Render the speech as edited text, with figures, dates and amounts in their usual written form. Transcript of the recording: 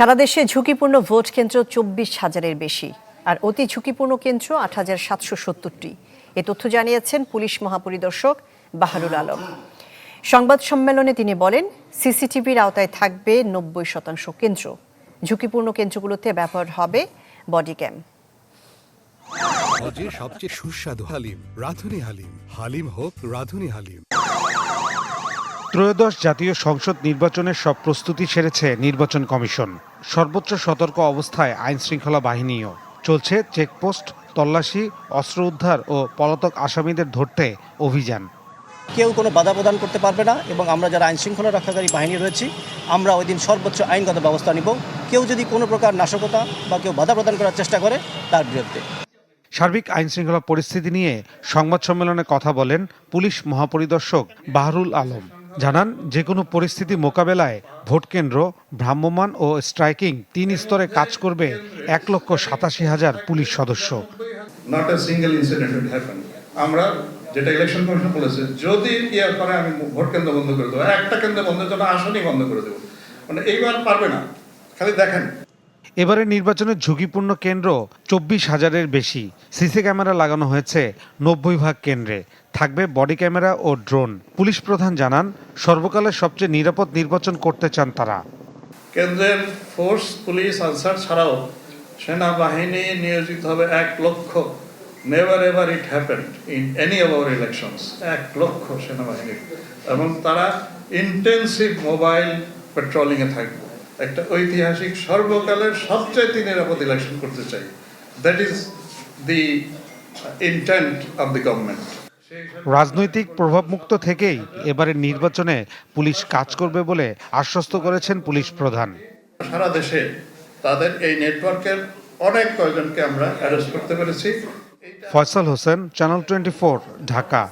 সারা দেশে ঝুঁকিপূর্ণ ভোট কেন্দ্র ২৪,০০০-এর বেশি আর অতি ঝুঁকিপূর্ণ কেন্দ্র ৮,৭৭০টি। এ তথ্য জানিয়েছেন পুলিশ মহাপরিদর্শক বাহারুল আলম। সংবাদ সম্মেলনে তিনি বলেন, সিসিটিভির আওতায় থাকবে ৯০% কেন্দ্র। ঝুঁকিপূর্ণ কেন্দ্রগুলোতে ব্যবহার হবে বডি ক্যাম। সবচেয়ে সুস্বাদু হালিম রাঁধুনি হালিম। হালিম হোক রাঁধুনি হালিম। ত্রয়োদশ জাতীয় সংসদ নির্বাচনের সব প্রস্তুতি সেরেছে নির্বাচন কমিশন। সর্বোচ্চ সতর্ক অবস্থায় আইন শৃঙ্খলা বাহিনীও। চলছে চেকপোস্ট, তল্লাশি, অস্ত্র উদ্ধার ও পলাতক আসামিদের ধরতে অভিযান। কেউ কোনো বাধা প্রদান করতে পারবে না এবং আমরা যারা আইন শৃঙ্খলা রক্ষাকারী বাহিনী রয়েছি আমরা ওই দিন সর্বোচ্চ আইনগত ব্যবস্থা নিব। কেউ যদি কোনো প্রকার নাশকতা বা কেউ বাধা প্রদান করার চেষ্টা করে তার বিরুদ্ধে। সার্বিক আইন শৃঙ্খলা পরিস্থিতি নিয়ে সংবাদ সম্মেলনে কথা বলেন পুলিশ মহাপরিদর্শক বাহারুল আলম। জানান, যে কোনো পরিস্থিতি মোকাবেলায় ভোটকেন্দ্র, ভ্রাম্যমাণ ও স্ট্রাইকিং ৩ স্তরে কাজ করবে ১,৮৭,০০০ পুলিশ সদস্য। Not a single incident will happen. আমরা যেটা ইলেকশন কমিশন বলেছে, যদি করে আমি ভোট কেন্দ্র বন্ধ করে দেবো, একটা কেন্দ্র বন্ধ করে আসনই বন্ধ করে দেবো। মানে এইবার পারবে না, খালি দেখেন। এবারে নির্বাচনের ঝুঁকিপূর্ণ কেন্দ্র ২৪,০০০-এর বেশি। সিসি ক্যামেরা লাগানো হয়েছে ৯০ কেন্দ্রে। থাকবে বডি ক্যামেরা ও ড্রোন। পুলিশ প্রধান জানান, সর্বকালের সবচেয়ে নিরাপদ নির্বাচন করতে চান তারা। কেন্দ্রের ফোর্স, পুলিশ, আনসার ছাড়াও সেনাবাহিনী নিয়োজিত হবে ১ লক্ষ। Never ever it happened in any of our elections. ১ লক্ষ সেনাবাহিনী, এবং তারা ইন্টেন্সিভ মোবাইল পেট্রোলিংয়ে থাকবে। একটা ঐতিহাসিক সর্বকালের সবচেয়ে নিরাপদ ইলেকশন করতে চাই। That is the intent of the government. রাজনৈতিক প্রভাবমুক্ত থেকেই এবারের নির্বাচনে পুলিশ কাজ করবে বলে আশ্বস্ত করেছেন পুলিশ প্রধান। সারা দেশে তাদের এই নেটওয়ার্কের অনেক কয়েকজনকে আমরা অ্যারেস্ট করতে পেরেছি। ফয়সাল হোসেন, চ্যানেল 24, ঢাকা।